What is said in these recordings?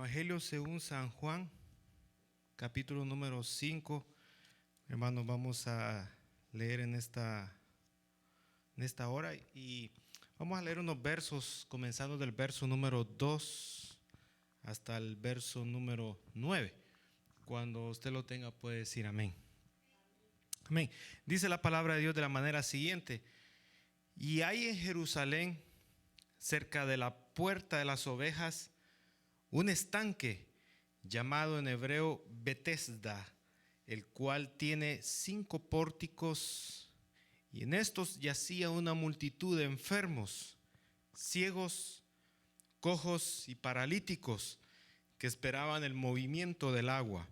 Evangelio según San Juan, capítulo número 5. Hermanos, vamos a leer en esta hora y vamos a leer unos versos, comenzando del verso número 2 hasta el verso número 9. Cuando usted lo tenga puede decir amén. Amén. Dice la palabra de Dios de la manera siguiente: y hay en Jerusalén, cerca de la puerta de las ovejas, un estanque llamado en hebreo Betesda, el cual tiene 5 pórticos, y en estos yacía una multitud de enfermos, ciegos, cojos y paralíticos, que esperaban el movimiento del agua.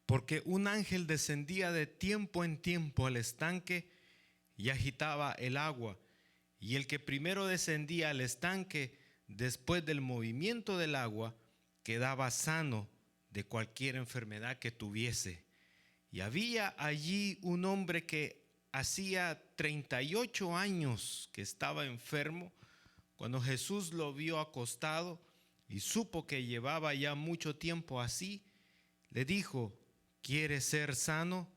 Porque un ángel descendía de tiempo en tiempo al estanque y agitaba el agua, y el que primero descendía al estanque después del movimiento del agua quedaba sano de cualquier enfermedad que tuviese. Y había allí un hombre que hacía 38 años que estaba enfermo. Cuando Jesús lo vio acostado y supo que llevaba ya mucho tiempo así, le dijo: ¿quieres ser sano?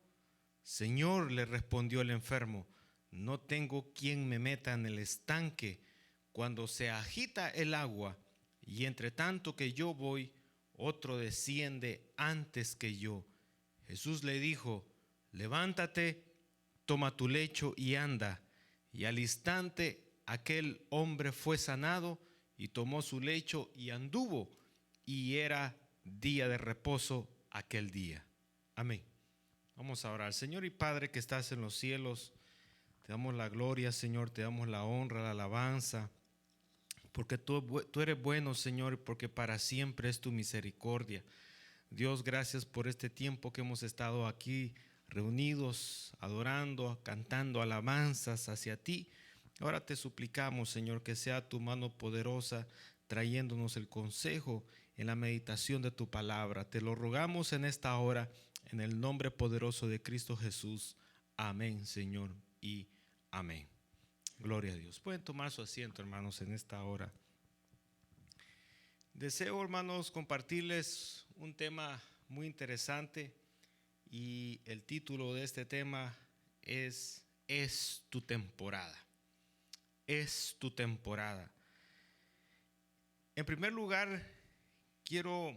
Señor, le respondió el enfermo, no tengo quien me meta en el estanque cuando se agita el agua, y entre tanto que yo voy, otro desciende antes que yo. Jesús le dijo: levántate, toma tu lecho y anda. Y al instante aquel hombre fue sanado y tomó su lecho y anduvo, y era día de reposo aquel día. Amén. Vamos a orar. Señor y Padre que estás en los cielos, te damos la gloria, Señor, te damos la honra, la alabanza, porque tú eres bueno, Señor, porque para siempre es tu misericordia. Dios, gracias por este tiempo que hemos estado aquí reunidos, adorando, cantando alabanzas hacia ti. Ahora te suplicamos, Señor, que sea tu mano poderosa trayéndonos el consejo en la meditación de tu palabra. Te lo rogamos en esta hora, en el nombre poderoso de Cristo Jesús. Amén, Señor, y amén. Gloria a Dios. Pueden tomar su asiento, hermanos, en esta hora. Deseo, hermanos, compartirles un tema muy interesante, y el título de este tema es tu temporada. Es tu temporada. En primer lugar, quiero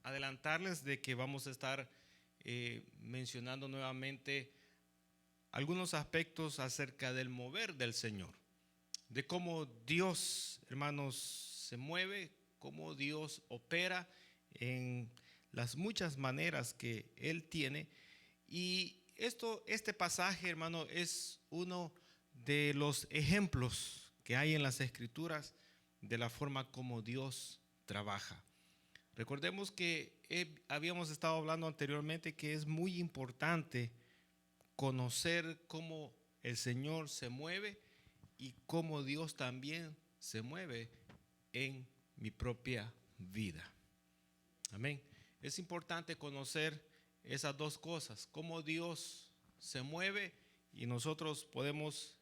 adelantarles de que vamos a estar mencionando nuevamente algunos aspectos acerca del mover del Señor, de cómo Dios, hermanos, se mueve, cómo Dios opera en las muchas maneras que Él tiene. Y este pasaje, hermano, es uno de los ejemplos que hay en las Escrituras de la forma como Dios trabaja. Recordemos que habíamos estado hablando anteriormente que es muy importante conocer cómo el Señor se mueve y cómo Dios también se mueve en mi propia vida. Amén. Es importante conocer esas dos cosas, cómo Dios se mueve, y nosotros podemos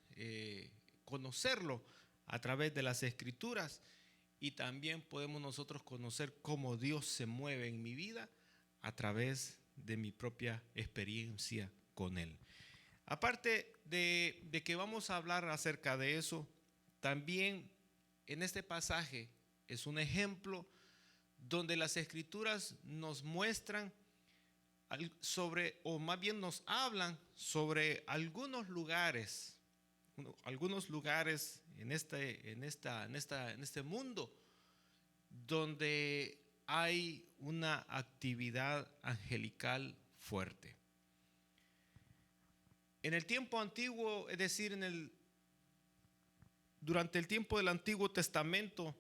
conocerlo a través de las Escrituras, y también podemos nosotros conocer cómo Dios se mueve en mi vida a través de mi propia experiencia con Él. Aparte de que vamos a hablar acerca de eso, también en este pasaje es un ejemplo donde las Escrituras nos muestran sobre, o más bien nos hablan sobre algunos lugares en este mundo donde hay una actividad angelical fuerte. En el tiempo antiguo, es decir, durante el tiempo del Antiguo Testamento,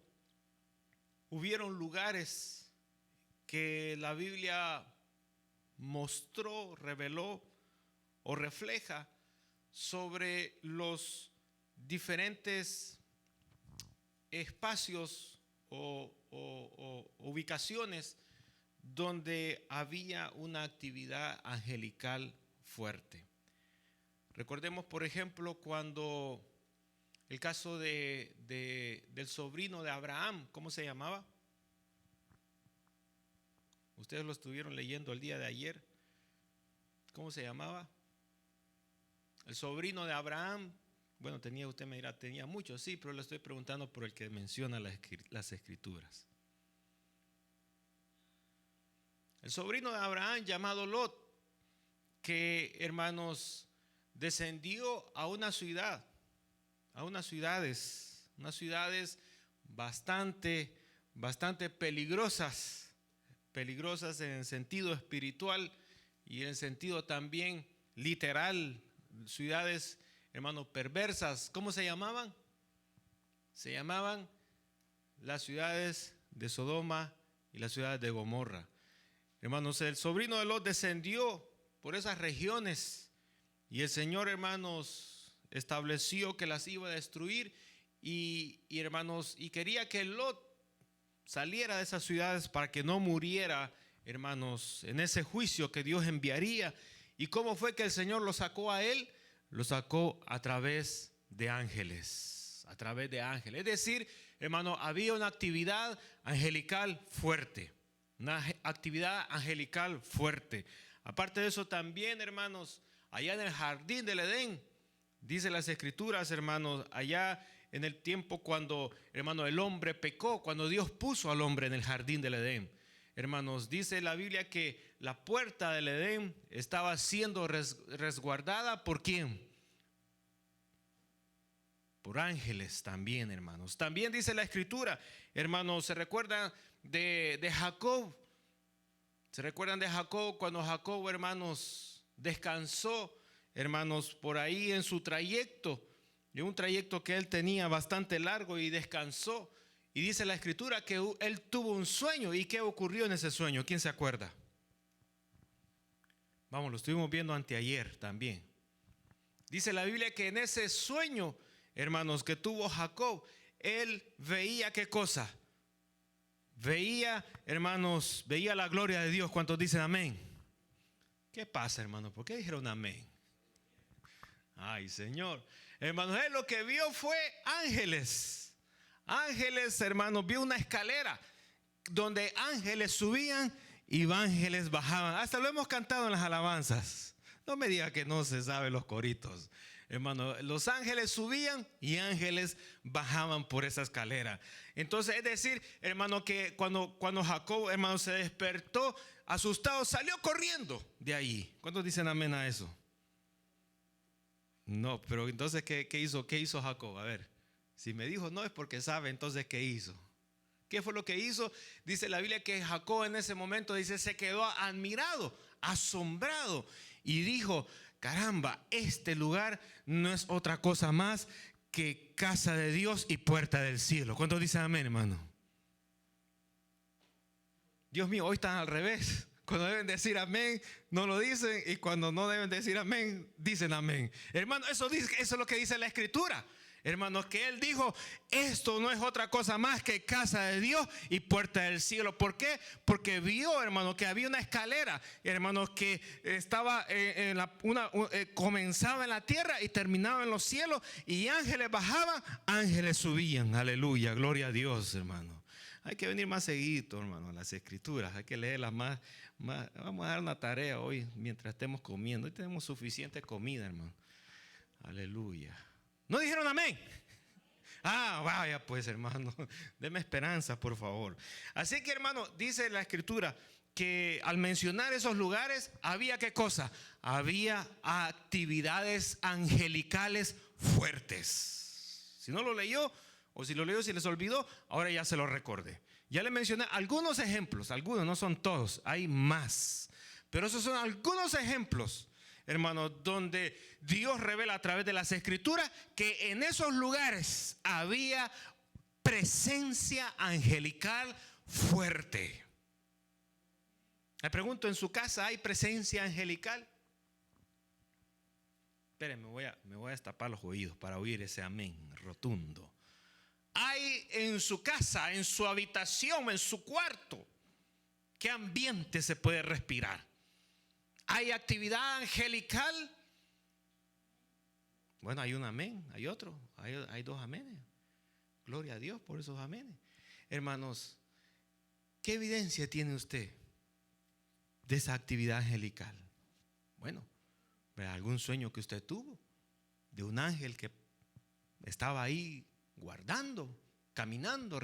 hubieron lugares que la Biblia mostró, reveló o refleja sobre los diferentes espacios o ubicaciones donde había una actividad angelical fuerte. Recordemos, por ejemplo, cuando el caso del sobrino de Abraham, ¿cómo se llamaba? Ustedes lo estuvieron leyendo el día de ayer. ¿Cómo se llamaba? El sobrino de Abraham. Bueno, usted me dirá, tenía muchos, sí, pero le estoy preguntando por el que menciona las escrituras. El sobrino de Abraham llamado Lot, que, hermanos, descendió a unas ciudades bastante peligrosas en el sentido espiritual y en el sentido también literal, ciudades, hermanos, perversas. ¿Cómo se llamaban? Se llamaban las ciudades de Sodoma y las ciudades de Gomorra. Hermanos, el sobrino de Lot descendió por esas regiones y el Señor, hermanos, estableció que las iba a destruir y hermanos, y quería que Lot saliera de esas ciudades para que no muriera, hermanos, en ese juicio que Dios enviaría. ¿Y cómo fue que el Señor lo sacó a él? Lo sacó a través de ángeles, Es decir, hermano, había una actividad angelical fuerte, Aparte de eso también, hermanos, allá en el jardín del Edén, dice las escrituras, hermanos, allá en el tiempo cuando, hermano, el hombre pecó, cuando Dios puso al hombre en el jardín del Edén. Hermanos, dice la Biblia que la puerta del Edén estaba siendo resguardada ¿por quién? Por ángeles también, hermanos. También dice la escritura, hermanos, ¿se recuerdan de Jacob? ¿Se recuerdan de Jacob cuando Jacob, hermanos, descansó, hermanos, por ahí en su trayecto? En un trayecto que él tenía bastante largo y descansó. Y dice la escritura que él tuvo un sueño. ¿Y qué ocurrió en ese sueño? ¿Quién se acuerda? Vamos, lo estuvimos viendo anteayer también. Dice la Biblia que en ese sueño, hermanos, que tuvo Jacob, él veía ¿qué cosa? Veía, hermanos, veía la gloria de Dios. ¿Cuántos dicen amén? ¿Qué pasa, hermanos? ¿Por qué dijeron amén? Ay, Señor. Hermanos, él lo que vio fue ángeles. Ángeles, hermanos, vio una escalera donde ángeles subían y ángeles bajaban. Hasta lo hemos cantado en las alabanzas. No me diga que no se sabe los coritos. Hermano, los ángeles subían y ángeles bajaban por esa escalera. Entonces, es decir, hermano, que cuando Jacob, hermano, se despertó asustado, salió corriendo de ahí. ¿Cuántos dicen amén a eso? No, pero entonces, ¿qué hizo Jacob? A ver, si me dijo no es porque sabe, entonces, ¿qué hizo? ¿Qué fue lo que hizo? Dice la Biblia que Jacob en ese momento, dice, se quedó admirado, asombrado y dijo, caramba, este lugar no es otra cosa más que casa de Dios y puerta del cielo. ¿Cuántos dicen amén, hermano? Dios mío, hoy están al revés. Cuando deben decir amén, no lo dicen, y cuando no deben decir amén, dicen amén. Hermano, eso es lo que dice la escritura. Hermanos, que él dijo, esto no es otra cosa más que casa de Dios y puerta del cielo. ¿Por qué? Porque vio, hermanos, que había una escalera, hermanos, que estaba comenzaba en la tierra y terminaba en los cielos, y ángeles bajaban, ángeles subían. Aleluya, gloria a Dios, hermano. Hay que venir más seguido, hermano, a las escrituras. Hay que leerlas más. Vamos a dar una tarea hoy mientras estemos comiendo. Hoy tenemos suficiente comida, hermano. Aleluya. ¿No dijeron amén? Ah, vaya pues, hermano, deme esperanza, por favor. Así que, hermano, dice la escritura que al mencionar esos lugares, había ¿qué cosa? Había actividades angelicales fuertes. Si no lo leyó, o si lo leyó, si les olvidó, ahora ya se lo recordé. Ya le mencioné algunos ejemplos, algunos, no son todos, hay más. Pero esos son algunos ejemplos, hermanos, donde Dios revela a través de las escrituras que en esos lugares había presencia angelical fuerte. Le pregunto, ¿en su casa hay presencia angelical? Espérenme, me voy a destapar los oídos para oír ese amén rotundo. Hay en su casa, en su habitación, en su cuarto, ¿qué ambiente se puede respirar? ¿Hay actividad angelical? Bueno, hay un amén, hay otro, hay dos amenes. Gloria a Dios por esos amenes. Hermanos, ¿qué evidencia tiene usted de esa actividad angelical? Bueno, algún sueño que usted tuvo de un ángel que estaba ahí guardando, caminando,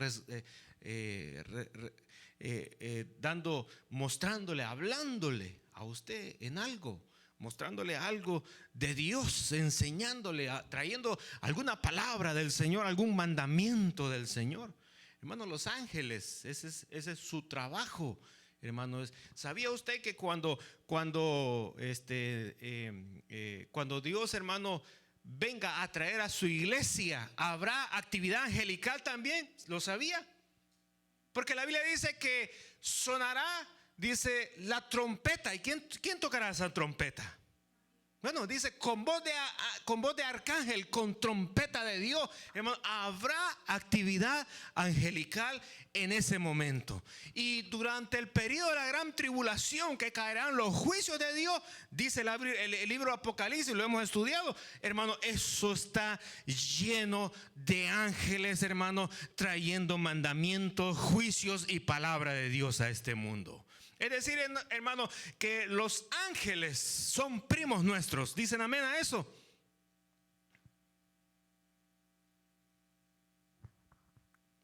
mostrándole, hablándole a usted en algo, mostrándole algo de Dios, enseñándole, trayendo alguna palabra del Señor, algún mandamiento del Señor. Hermano, los ángeles, ese es su trabajo. Hermanos, ¿sabía usted que cuando Dios, hermano, venga a traer a su iglesia, habrá actividad angelical también? ¿Lo sabía? Porque la Biblia dice que sonará, dice, la trompeta. ¿Y quién tocará esa trompeta? Bueno, dice con voz de arcángel, con trompeta de Dios. Hermano, habrá actividad angelical en ese momento. Y durante el periodo de la gran tribulación, que caerán los juicios de Dios, dice el libro Apocalipsis, lo hemos estudiado, hermano, eso está lleno de ángeles, hermano, trayendo mandamientos, juicios y palabra de Dios a este mundo. Es decir, hermano, que los ángeles son primos nuestros. ¿Dicen amén a eso?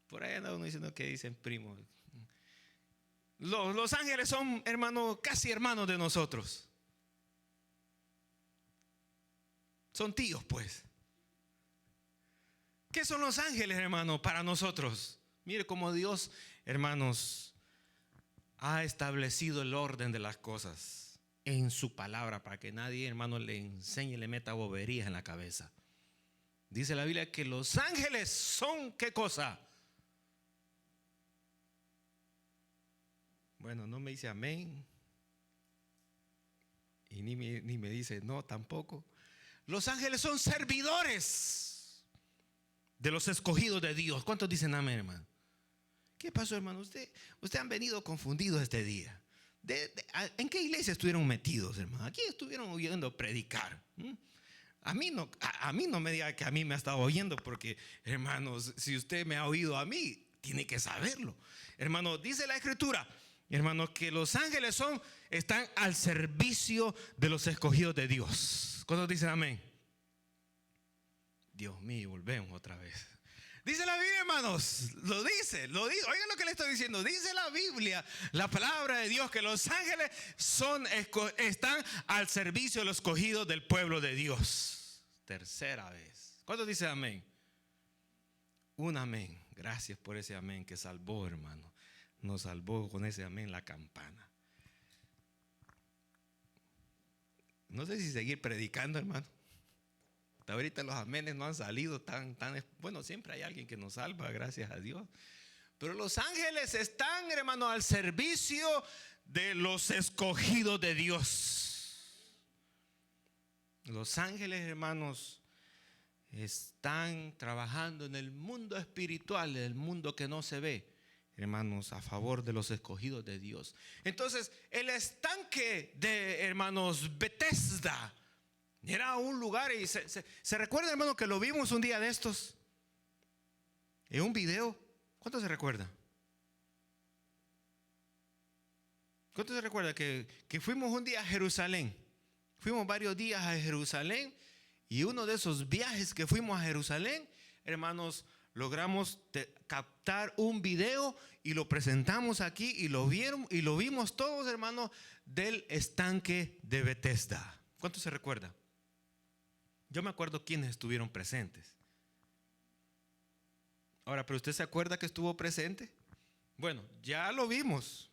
Por ahí anda uno diciendo que dicen primos. Los ángeles son, hermano, casi hermanos de nosotros. Son tíos, pues. ¿Qué son los ángeles, hermano, para nosotros? Mire cómo Dios, hermanos, ha establecido el orden de las cosas en su palabra, para que nadie, hermano, le enseñe y le meta boberías en la cabeza. Dice la Biblia que los ángeles son, ¿qué cosa? Bueno, no me dice amén y ni me dice no tampoco. Los ángeles son servidores de los escogidos de Dios. ¿Cuántos dicen amén, hermano? ¿Qué pasó, hermano? Usted han venido confundidos este día. ¿En qué iglesia estuvieron metidos, hermano? Aquí estuvieron oyendo predicar. A mí no me diga que a mí me ha estado oyendo, porque, hermanos, si usted me ha oído a mí, tiene que saberlo. Hermano, dice la Escritura, hermano, que los ángeles están al servicio de los escogidos de Dios. ¿Cuántos dicen amén? Dios mío, volvemos otra vez. Dice la Biblia, hermanos, lo dice. Oigan lo que le estoy diciendo. Dice la Biblia, la palabra de Dios, que los ángeles están al servicio de los escogidos del pueblo de Dios. Tercera vez. ¿Cuántos dicen amén? Un amén. Gracias por ese amén que salvó, hermano. Nos salvó con ese amén la campana. No sé si seguir predicando, hermano. Hasta ahorita los amenes no han salido tan. Bueno, siempre hay alguien que nos salva, gracias a Dios. Pero los ángeles están, hermano, al servicio de los escogidos de Dios. Los ángeles, hermanos, están trabajando en el mundo espiritual, en el mundo que no se ve, hermanos, a favor de los escogidos de Dios. Entonces, el estanque de, hermanos, Bethesda era un lugar, y se recuerda, hermano, que lo vimos un día de estos en un video. ¿Cuánto se recuerda? ¿Cuánto se recuerda que fuimos un día a Jerusalén? Fuimos varios días a Jerusalén, y uno de esos viajes que fuimos a Jerusalén, hermanos, logramos captar un video y lo presentamos aquí, y lo vimos todos, hermanos, del estanque de Bethesda. ¿Cuánto se recuerda? Yo me acuerdo quiénes estuvieron presentes. Ahora, ¿pero usted se acuerda que estuvo presente? Bueno, ya lo vimos,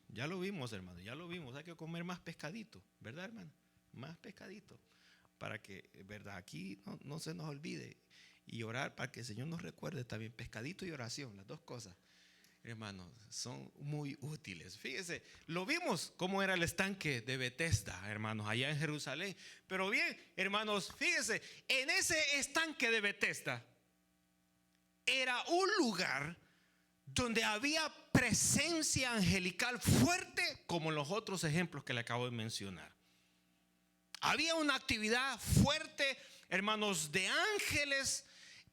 hermano, ya lo vimos. Hay que comer más pescadito, ¿verdad, hermano? Más pescadito, para que, ¿verdad? Aquí no se nos olvide. Y orar para que el Señor nos recuerde también. Pescadito y oración, las dos cosas, hermanos, son muy útiles. Fíjese, lo vimos cómo era el estanque de Bethesda, hermanos, allá en Jerusalén. Pero bien, hermanos, fíjese, en ese estanque de Bethesda era un lugar donde había presencia angelical fuerte, como en los otros ejemplos que le acabo de mencionar. Había una actividad fuerte, hermanos, de ángeles.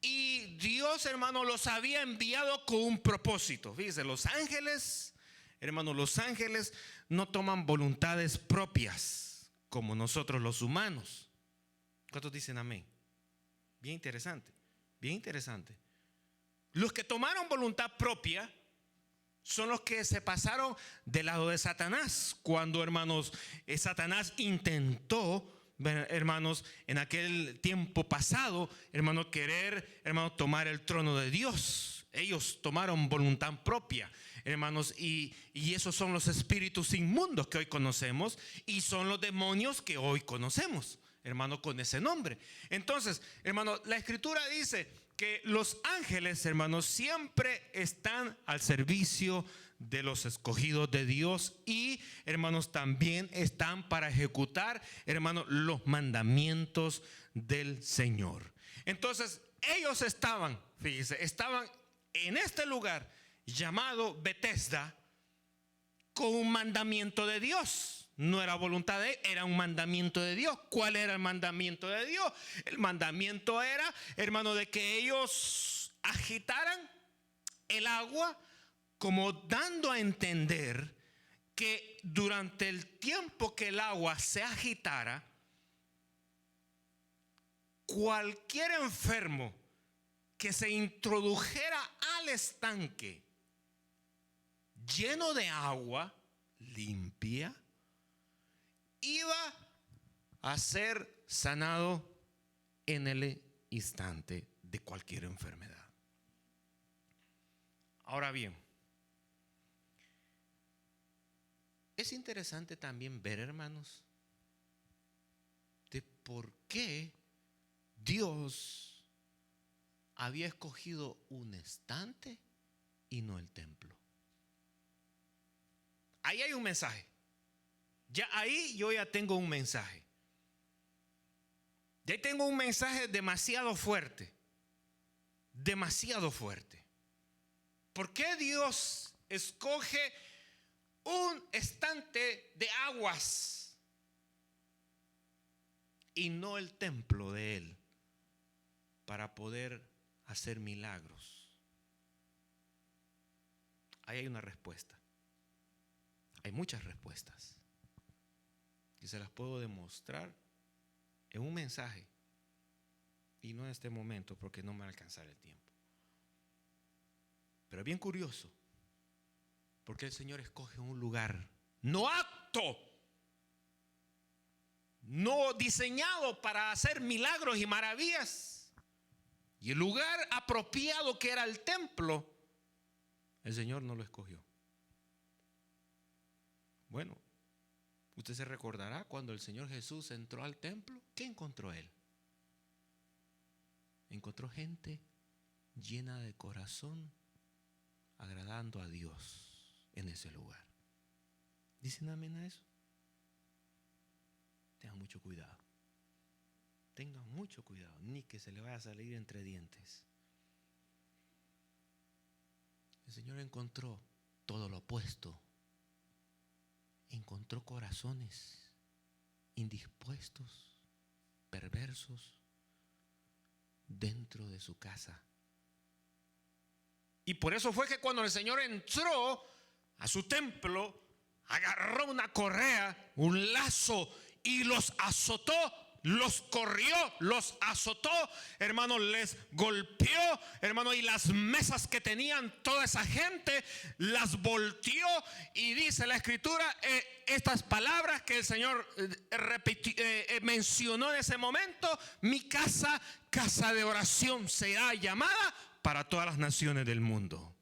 Y Dios, hermano, los había enviado con un propósito. Fíjense, los ángeles, hermanos, los ángeles no toman voluntades propias como nosotros los humanos. ¿Cuántos dicen amén? Bien interesante, bien interesante. Los que tomaron voluntad propia son los que se pasaron del lado de Satanás. Cuando, hermanos, Satanás intentó, hermanos, en aquel tiempo pasado, hermanos, querer, hermanos, tomar el trono de Dios. Ellos tomaron voluntad propia, hermanos, y esos son los espíritus inmundos que hoy conocemos y son los demonios que hoy conocemos, hermanos, con ese nombre. Entonces, hermanos, la escritura dice que los ángeles, hermanos, siempre están al servicio de los escogidos de Dios y, hermanos, también están para ejecutar, hermanos, los mandamientos del Señor. Entonces, ellos estaban, fíjense, estaban en este lugar llamado Betesda con un mandamiento de Dios. No era voluntad de él, era un mandamiento de Dios. ¿Cuál era el mandamiento de Dios? El mandamiento era, hermano, de que ellos agitaran el agua, como dando a entender que durante el tiempo que el agua se agitara, cualquier enfermo que se introdujera al estanque lleno de agua limpia, iba a ser sanado en el instante de cualquier enfermedad. Ahora bien, es interesante también ver, hermanos, de por qué Dios había escogido un estante y no el templo. Ahí hay un mensaje. Ya ahí yo ya tengo un mensaje. Ya tengo un mensaje demasiado fuerte. Demasiado fuerte. ¿Por qué Dios escoge un estante de aguas y no el templo de Él para poder hacer milagros? Ahí hay una respuesta. Hay muchas respuestas y se las puedo demostrar en un mensaje y no en este momento porque no me va a alcanzar el tiempo. Pero es bien curioso porque el Señor escoge un lugar no apto, no diseñado para hacer milagros y maravillas, y el lugar apropiado que era el templo, el Señor no lo escogió. Bueno, usted se recordará cuando el Señor Jesús entró al templo, ¿qué encontró Él? Encontró gente llena de corazón, agradando a Dios en ese lugar. ¿Dicen amén a eso? Tengan mucho cuidado. Tengan mucho cuidado, ni que se le vaya a salir entre dientes. El Señor encontró todo lo opuesto. Encontró corazones indispuestos, perversos, dentro de su casa. Y por eso fue que cuando el Señor entró a su templo, agarró una correa, un lazo y los azotó, los corrió, los azotó, hermano, les golpeó, hermano, y las mesas que tenían toda esa gente las volteó. Y dice la escritura estas palabras que el Señor mencionó en ese momento: mi casa, casa de oración será llamada para todas las naciones del mundo.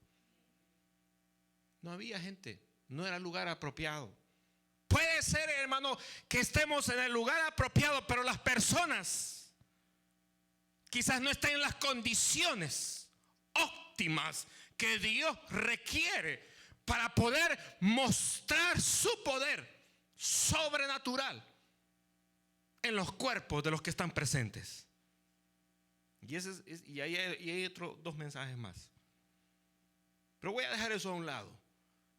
No había gente, no era lugar apropiado. Puede ser, hermano, que estemos en el lugar apropiado, pero las personas quizás no estén en las condiciones óptimas que Dios requiere para poder mostrar su poder sobrenatural en los cuerpos de los que están presentes. Y ahí hay otros dos mensajes más. Pero voy a dejar eso a un lado.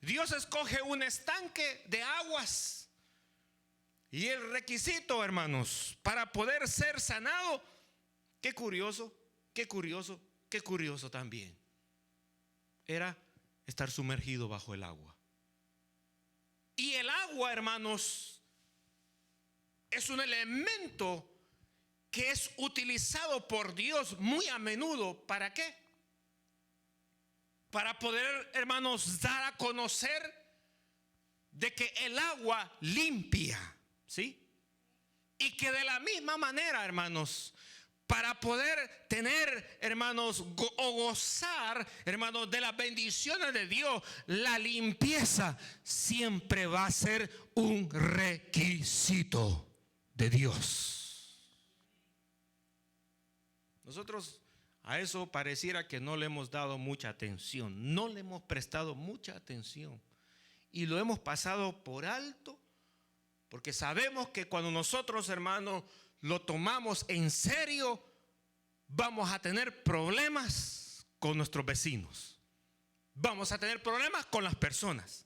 Dios escoge un estanque de aguas. Y el requisito, hermanos, para poder ser sanado, qué curioso, qué curioso, qué curioso también, era estar sumergido bajo el agua. agua, hermanos, es un elemento que es utilizado por Dios muy a menudo. ¿Para qué? Para poder, hermanos, dar a conocer de que el agua limpia, ¿sí? Y que de la misma manera, hermanos, para poder tener, hermanos, o gozar, hermanos, de las bendiciones de Dios, la limpieza siempre va a ser un requisito de Dios. Nosotros a eso pareciera que no le hemos dado mucha atención, no le hemos prestado mucha atención y lo hemos pasado por alto, porque sabemos que cuando nosotros, hermanos, lo tomamos en serio, vamos a tener problemas con nuestros vecinos, vamos a tener problemas con las personas,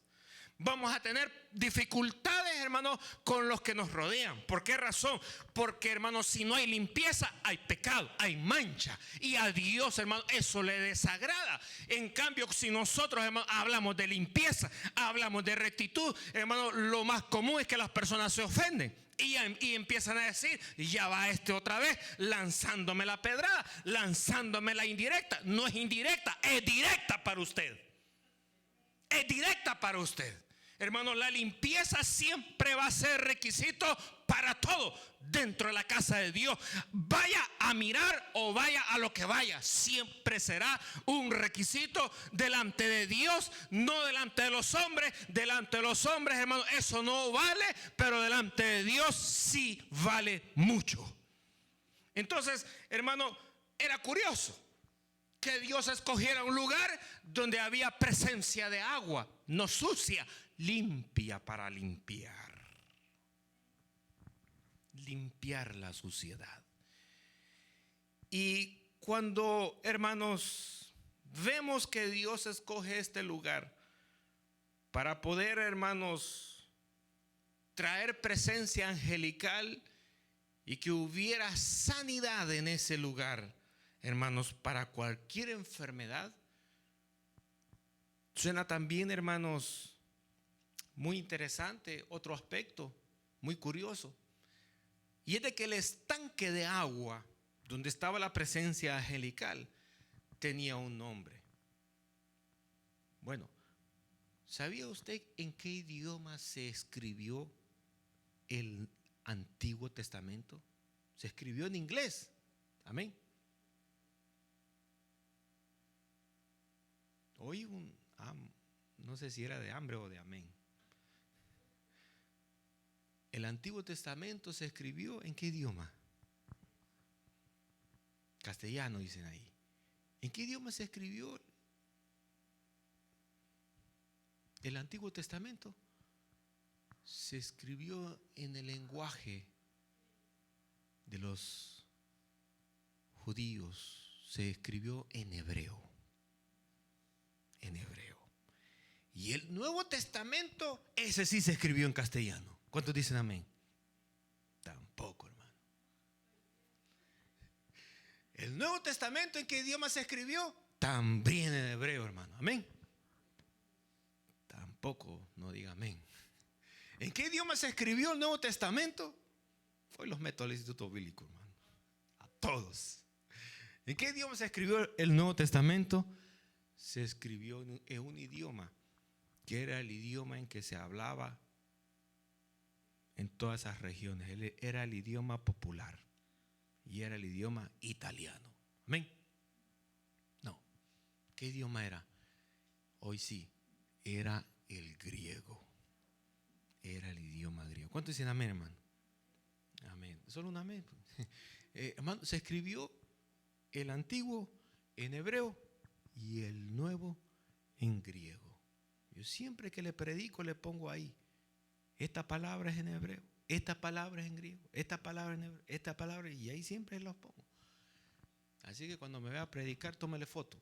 vamos a tener dificultades, hermanos, con los que nos rodean. ¿Por qué razón? Porque, hermanos, si no hay limpieza, hay pecado, hay mancha, y a Dios, hermanos, eso le desagrada. En cambio, si nosotros, hermanos, hablamos de limpieza, hablamos de rectitud, hermanos, lo más común es que las personas se ofenden y empiezan a decir: ya va este otra vez lanzándome la pedrada, lanzándome la indirecta. No es indirecta, es directa para usted. Es directa para usted. Hermano, la limpieza siempre va a ser requisito para todo dentro de la casa de Dios. Vaya a mirar o vaya a lo que vaya, siempre será un requisito delante de Dios, no delante de los hombres. Delante de los hombres, hermano, eso no vale, pero delante de Dios sí vale mucho. Entonces, hermano, era curioso que Dios escogiera un lugar donde había presencia de agua, no sucia, limpia, para limpiar la suciedad. Y cuando, hermanos, vemos que Dios escoge este lugar para poder, hermanos, traer presencia angelical y que hubiera sanidad en ese lugar, hermanos, para cualquier enfermedad, suena también, hermanos, muy interesante otro aspecto muy curioso, y es de que el estanque de agua donde estaba la presencia angelical tenía un nombre. Bueno, ¿sabía usted en qué idioma se escribió el Antiguo Testamento? Se escribió en inglés. Amén. Oí no sé si era de hambre o de amén. El Antiguo Testamento se escribió ¿en qué idioma? Castellano, dicen ahí. ¿En qué idioma se escribió el Antiguo Testamento? Se escribió en el lenguaje de los judíos. Se escribió en hebreo. En hebreo. Y el Nuevo Testamento, ese sí se escribió en castellano. ¿Cuántos dicen amén? Tampoco, hermano. El Nuevo Testamento, ¿en qué idioma se escribió? También en hebreo, hermano. Amén. Tampoco, no diga amén. ¿En qué idioma se escribió el Nuevo Testamento? Hoy los meto al Instituto Bíblico, hermano. A todos. ¿En qué idioma se escribió el Nuevo Testamento? Se escribió en un idioma que era el idioma en que se hablaba en todas esas regiones. Era el idioma popular y era el idioma italiano. Amén. No, ¿qué idioma era? Hoy sí, era el griego. Era el idioma griego. ¿Cuántos dicen amén, hermano? Amén. Solo un amén. Hermano, se escribió el antiguo en hebreo y el nuevo en griego. Yo siempre que le predico le pongo ahí: esta palabra es en hebreo, esta palabra es en griego, esta palabra en hebreo, esta palabra, y ahí siempre los pongo. Así que cuando me vea predicar, tómele foto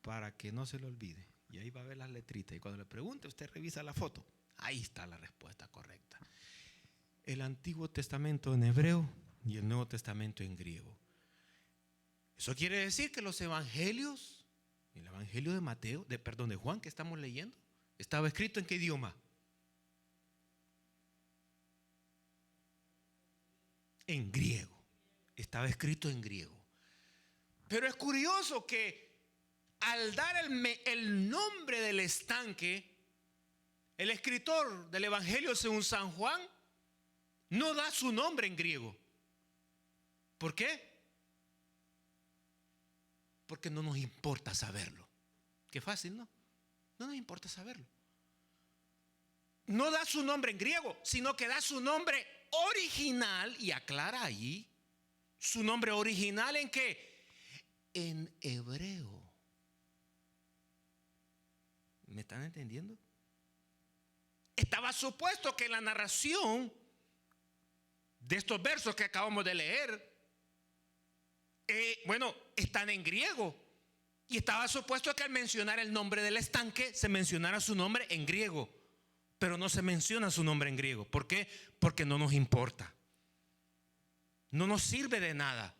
para que no se le olvide. Y ahí va a ver las letritas. Y cuando le pregunte, usted revisa la foto. Ahí está la respuesta correcta. El Antiguo Testamento en hebreo y el Nuevo Testamento en griego. Eso quiere decir que los evangelios, el evangelio de Mateo, de Juan que estamos leyendo, estaba escrito ¿en qué idioma? en griego. Estaba escrito en griego. Pero es curioso que al dar el nombre del estanque, el escritor del Evangelio según San Juan no da su nombre en griego. ¿Por qué? Porque no nos importa saberlo. Qué fácil, ¿no? No nos importa saberlo. No da su nombre en griego, sino que da su nombre original, y aclara allí su nombre original en qué, en hebreo. ¿Me están entendiendo? Estaba supuesto que la narración de estos versos que acabamos de leer, están en griego. Y estaba supuesto que al mencionar el nombre del estanque se mencionara su nombre en griego. Pero no se menciona su nombre en griego. ¿Por qué? Porque no nos importa. No nos sirve de nada.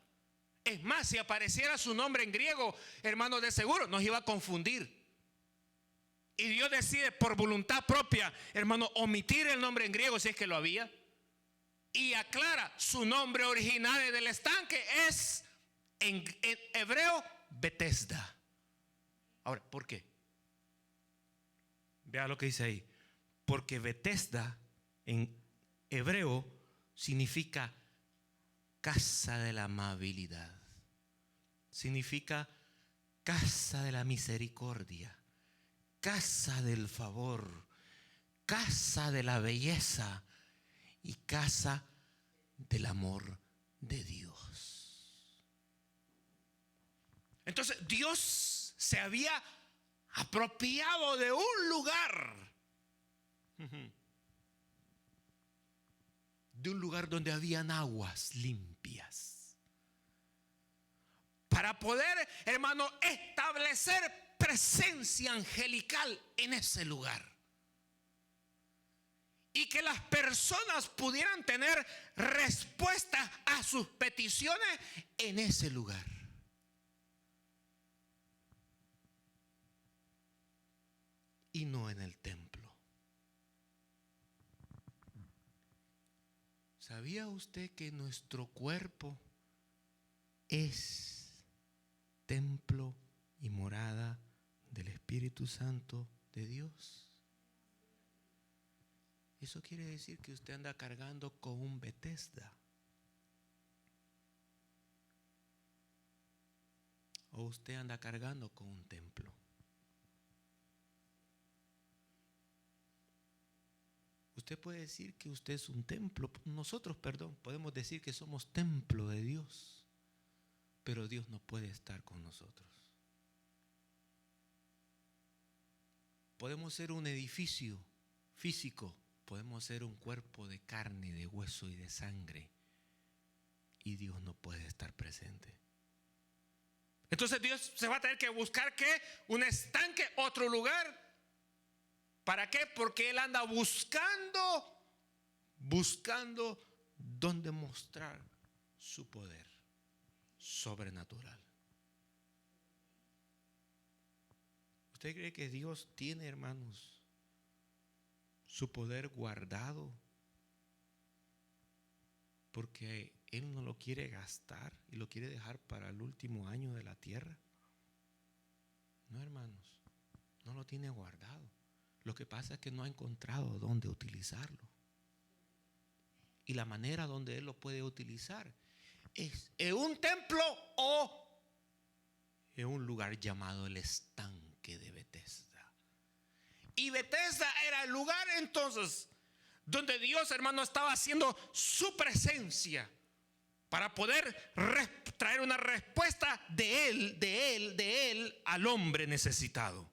Es más, si apareciera su nombre en griego, hermanos, de seguro nos iba a confundir. Y Dios decide por voluntad propia, hermano, omitir el nombre en griego si es que lo había. Y aclara, su nombre original del estanque es en hebreo Betesda. Ahora, ¿por qué? Vea lo que dice ahí. Porque Betesda en hebreo significa casa de la amabilidad. Significa casa de la misericordia, casa del favor, casa de la belleza y casa del amor de Dios. Entonces Dios se había apropiado de un lugar, donde habían aguas limpias, para poder, hermano, establecer presencia angelical en ese lugar. Y que las personas pudieran tener respuesta a sus peticiones en ese lugar. Y no en el templo. ¿Sabía usted que nuestro cuerpo es templo y morada del Espíritu Santo de Dios? Eso quiere decir que usted anda cargando con un Betesda. O usted anda cargando con un templo. Usted puede decir que usted es un templo. Nosotros, podemos decir que somos templo de Dios. Pero Dios no puede estar con nosotros. Podemos ser un edificio físico. Podemos ser un cuerpo de carne, de hueso y de sangre. Y Dios no puede estar presente. Entonces Dios se va a tener que buscar ¿qué? Un estanque, otro lugar. ¿Para qué? Porque Él anda buscando dónde mostrar su poder sobrenatural. ¿Usted cree que Dios tiene, hermanos, su poder guardado porque Él no lo quiere gastar y lo quiere dejar para el último año de la tierra? No, hermanos, no lo tiene guardado. Lo que pasa es que no ha encontrado dónde utilizarlo. Y la manera donde Él lo puede utilizar es en un templo o en un lugar llamado el estanque de Betesda. Y Betesda era el lugar entonces donde Dios, hermano, estaba haciendo su presencia para poder traer una respuesta de Él al hombre necesitado.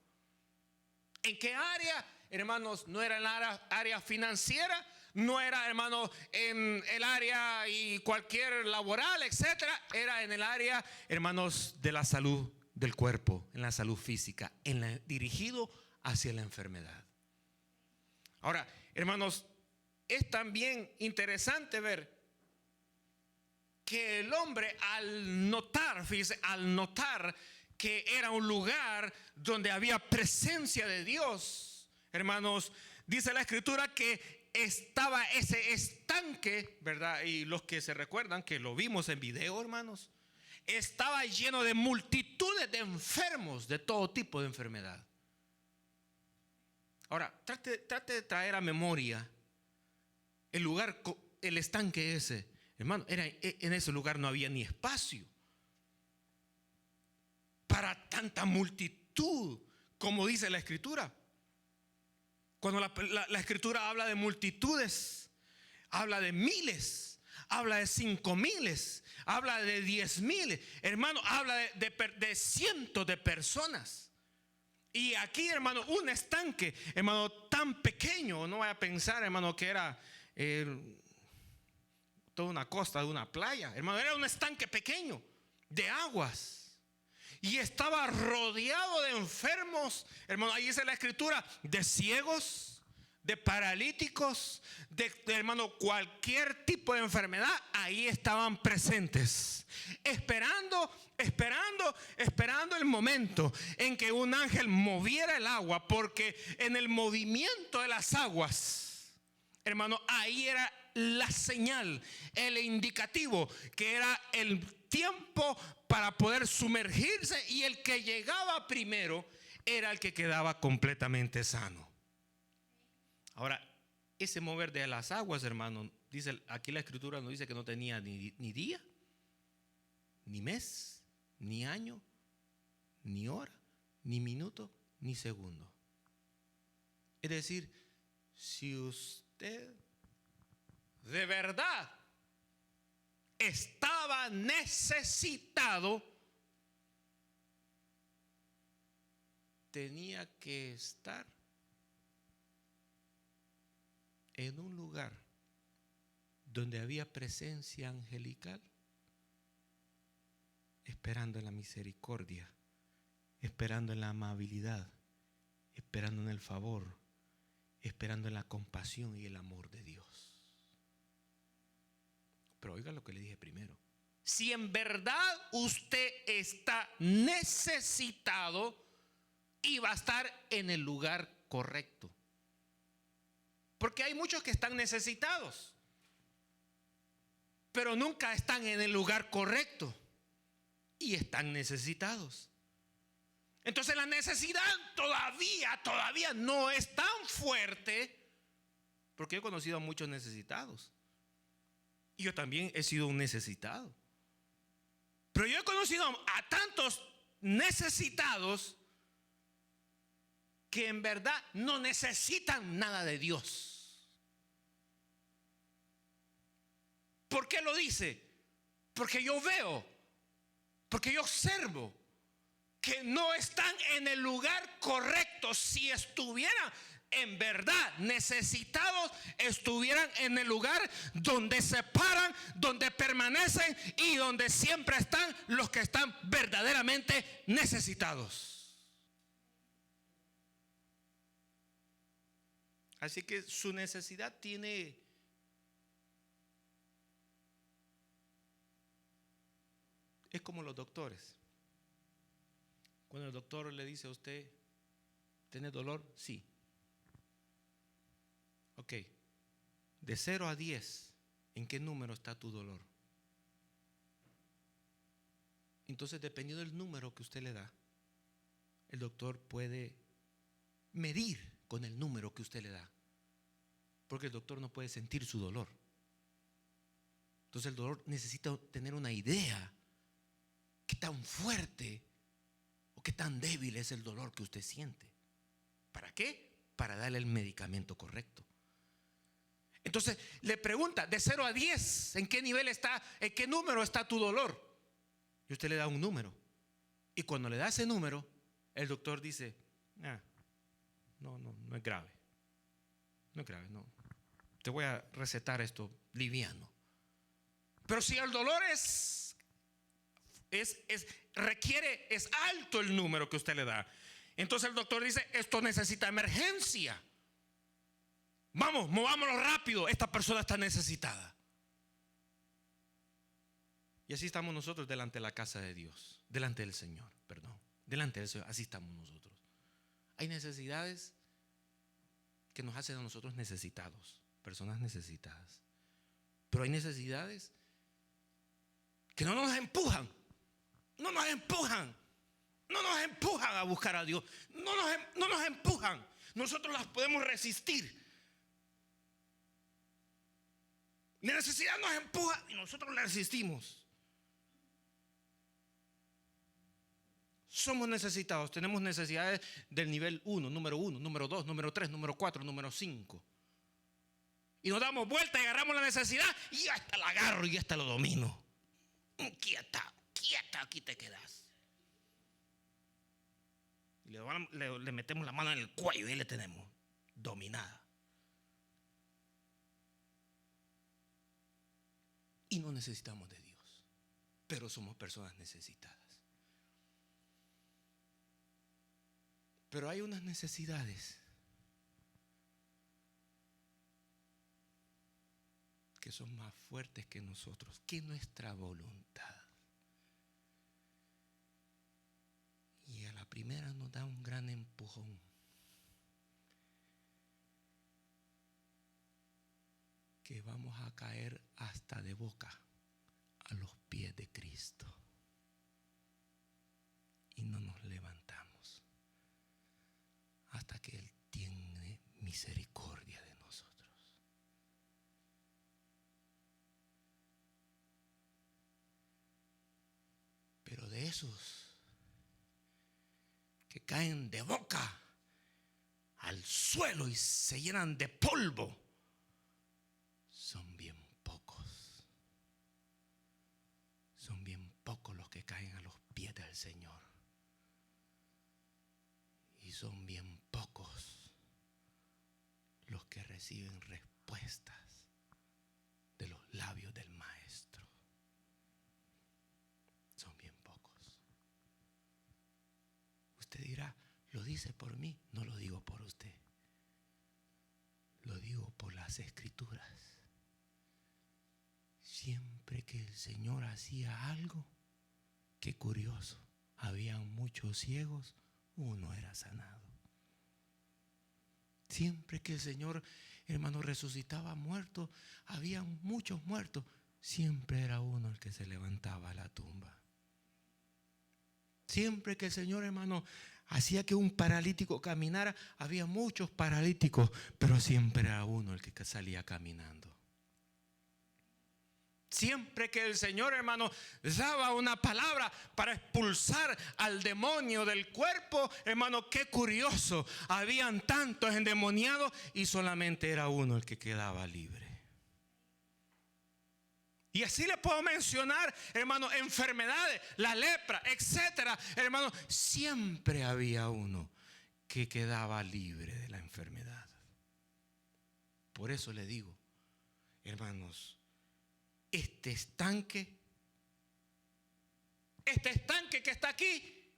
¿En qué área? Hermanos, no era en la área financiera, no era, hermano, en el área y cualquier laboral, etcétera. Era en el área, hermanos, de la salud del cuerpo, en la salud física, dirigido hacia la enfermedad. Ahora, hermanos, es también interesante ver que el hombre al notar que era un lugar donde había presencia de Dios, hermanos, Dice la escritura que estaba ese estanque, ¿verdad? Y los que se recuerdan que lo vimos en video, hermanos, estaba lleno de multitudes de enfermos de todo tipo de enfermedad. Ahora, trate de traer a memoria el lugar, el estanque ese. Hermano, en ese lugar no había ni espacio para tanta multitud, como dice la escritura. Cuando la escritura habla de multitudes, habla de miles, habla de 5,000, habla de 10,000, hermano, habla de cientos de personas. Y aquí, hermano, un estanque, hermano, tan pequeño, no vaya a pensar, hermano, que era toda una costa de una playa, hermano, era un estanque pequeño de aguas. Y estaba rodeado de enfermos, hermano, ahí dice la escritura, de ciegos, de paralíticos, hermano, cualquier tipo de enfermedad, ahí estaban presentes, esperando el momento en que un ángel moviera el agua, porque en el movimiento de las aguas, hermano, ahí era la señal, el indicativo, que era el tiempo para poder sumergirse, y el que llegaba primero era el que quedaba completamente sano. Ahora, ese mover de las aguas, hermano, dice aquí la escritura nos dice que no tenía ni día, ni mes, ni año, ni hora, ni minuto, ni segundo. Es decir, si usted de verdad estaba necesitado, tenía que estar en un lugar donde había presencia angelical, esperando en la misericordia, esperando en la amabilidad, esperando en el favor, esperando en la compasión y el amor de Dios. Pero oiga lo que le dije primero. Si en verdad usted está necesitado, iba a estar en el lugar correcto. Porque hay muchos que están necesitados, pero nunca están en el lugar correcto y están necesitados. Entonces la necesidad todavía no es tan fuerte, porque yo he conocido a muchos necesitados. Y yo también he sido un necesitado. Pero yo he conocido a tantos necesitados que en verdad no necesitan nada de Dios. ¿Por qué lo dice? Porque yo veo, porque yo observo que no están en el lugar correcto. Si estuvieran en verdad necesitados, estuvieran en el lugar donde se paran, donde permanecen y donde siempre están los que están verdaderamente necesitados. Así que su necesidad es como los doctores. Cuando el doctor le dice a usted, ¿tiene dolor? Sí. Ok, de 0 a 10, ¿en qué número está tu dolor? Entonces, dependiendo del número que usted le da, el doctor puede medir con el número que usted le da, porque el doctor no puede sentir su dolor. Entonces el dolor necesita tener una idea qué tan fuerte o qué tan débil es el dolor que usted siente. ¿Para qué? Para darle el medicamento correcto. Entonces le pregunta de 0 a 10, ¿en qué nivel está, en qué número está tu dolor? Y usted le da un número. Y cuando le da ese número, el doctor dice, no es grave. No es grave, no. Te voy a recetar esto liviano. Pero si el dolor es alto el número que usted le da, entonces el doctor dice, esto necesita emergencia. Vamos, movámonos rápido, esta persona está necesitada. Y así estamos nosotros delante de la casa de Dios, delante del Señor, delante del Señor, así estamos nosotros. Hay necesidades que nos hace a nosotros necesitados, personas necesitadas. Pero hay necesidades que no nos empujan a buscar a Dios, no nos empujan. Nosotros las podemos resistir. La necesidad nos empuja y nosotros la resistimos. Somos necesitados, tenemos necesidades del nivel 1, número 2, número 3, número 4, número 5. Y nos damos vuelta y agarramos la necesidad y hasta la agarro y hasta lo domino. Quieta, aquí te quedas. Y le metemos la mano en el cuello y ahí le tenemos dominada. Y no necesitamos de Dios, pero somos personas necesitadas. Pero hay unas necesidades que son más fuertes que nosotros, que nuestra voluntad. Y a la primera nos da un gran empujón. Que vamos a caer hasta de boca a los pies de Cristo. Y no nos levantamos hasta que Él tiene misericordia de nosotros. Pero de esos que caen de boca al suelo y se llenan de polvo, son bien pocos. Son bien pocos los que caen a los pies del Señor. Y son bien pocos los que reciben respuestas de los labios del Maestro. Son bien pocos. Usted dirá, ¿lo dice por mí? No lo digo por usted. Lo digo por las Escrituras. Siempre que el Señor hacía algo, qué curioso, habían muchos ciegos, uno era sanado. Siempre que el Señor, hermano, resucitaba muertos, había muchos muertos, siempre era uno el que se levantaba a la tumba. Siempre que el Señor, hermano, hacía que un paralítico caminara, había muchos paralíticos, pero siempre era uno el que salía caminando. Siempre que el Señor, hermano, daba una palabra para expulsar al demonio del cuerpo, hermano, qué curioso. Habían tantos endemoniados y solamente era uno el que quedaba libre. Y así le puedo mencionar, hermano, enfermedades, la lepra, etcétera. Hermano, siempre había uno que quedaba libre de la enfermedad. Por eso le digo, hermanos, este estanque que está aquí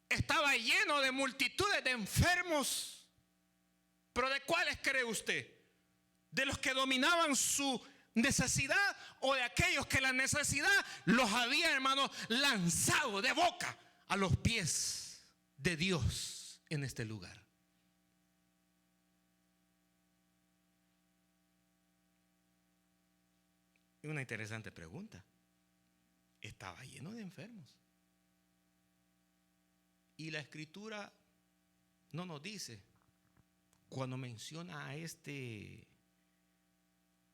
estaba lleno de multitudes de enfermos. ¿Pero de cuáles cree usted? ¿De los que dominaban su necesidad o de aquellos que la necesidad los había, hermanos, lanzado de boca a los pies de Dios en este lugar? Una interesante pregunta. Estaba lleno de enfermos. Y la Escritura no nos dice, cuando menciona a este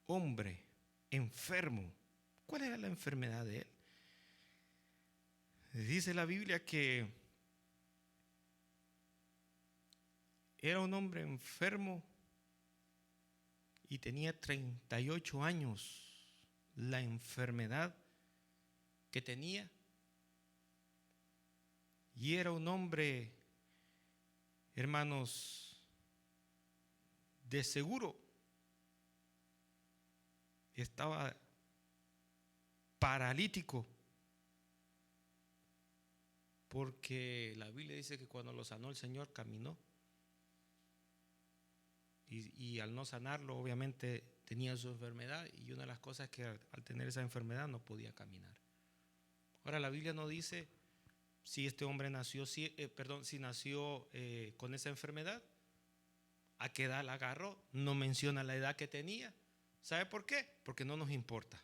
hombre enfermo, ¿cuál era la enfermedad de él? Dice la Biblia que era un hombre enfermo y tenía 38 años. La enfermedad que tenía, y era un hombre, hermanos, de seguro estaba paralítico, porque la Biblia dice que cuando lo sanó el Señor caminó, y al no sanarlo obviamente tenía su enfermedad, y una de las cosas es que al tener esa enfermedad no podía caminar. Ahora la Biblia no dice si este hombre nació, si nació con esa enfermedad a qué edad la agarró, no menciona la edad que tenía. ¿Sabe por qué? Porque no nos importa.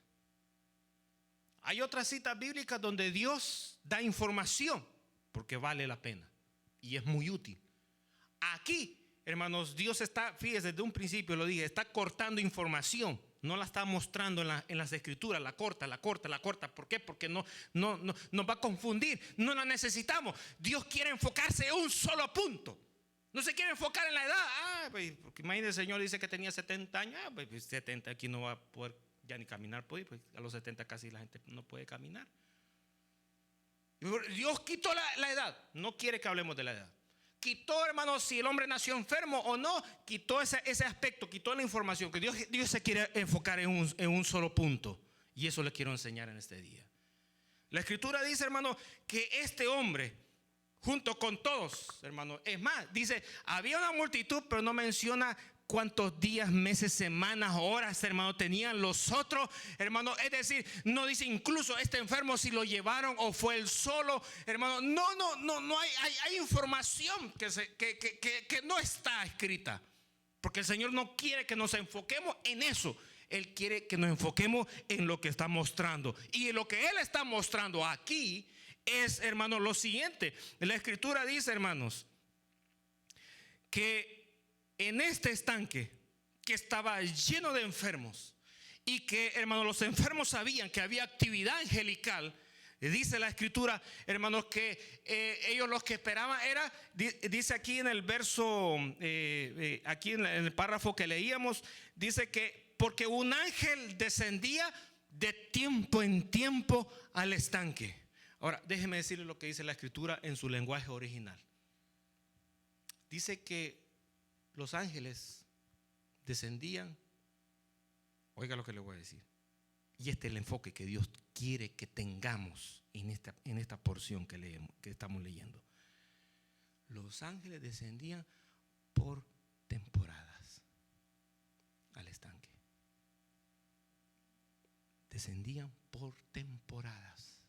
Hay otras citas bíblicas donde Dios da información porque vale la pena y es muy útil. Aquí, hermanos, Dios está, fíjese, desde un principio lo dije, está cortando información. No la está mostrando en las escrituras, la corta. ¿Por qué? Porque no nos va a confundir. No la necesitamos. Dios quiere enfocarse en un solo punto. No se quiere enfocar en la edad. Pues, porque imagínese, el Señor dice que tenía 70 años. Pues 70 aquí no va a poder ya ni caminar. Pues a los 70 casi la gente no puede caminar. Dios quitó la edad. No quiere que hablemos de la edad. Quitó, hermanos, si el hombre nació enfermo o no. Quitó ese aspecto, quitó la información. Que Dios se quiere enfocar en un solo punto. Y eso le quiero enseñar en este día. La escritura dice, hermano, que este hombre, junto con todos, hermano, es más, dice, había una multitud, pero no menciona cuántos días, meses, semanas, horas, hermano, tenían los otros, hermano. Es decir, no dice incluso este enfermo si lo llevaron o fue él solo, hermano. No hay información que no está escrita. Porque el Señor no quiere que nos enfoquemos en eso. Él quiere que nos enfoquemos en lo que está mostrando. Y lo que Él está mostrando aquí es, hermano, lo siguiente. La escritura dice, hermanos, que en este estanque que estaba lleno de enfermos y que, hermanos, los enfermos sabían que había actividad angelical. Dice la escritura, hermanos, que ellos los que esperaban era, dice aquí en el verso, aquí en el párrafo que leíamos, dice que porque un ángel descendía de tiempo en tiempo al estanque. Ahora, déjeme decirle lo que dice la escritura en su lenguaje original. Dice que los ángeles descendían. Oiga lo que le voy a decir. Y este es el enfoque que Dios quiere que tengamos en esta porción que estamos leyendo. Los ángeles descendían por temporadas al estanque. Descendían por temporadas.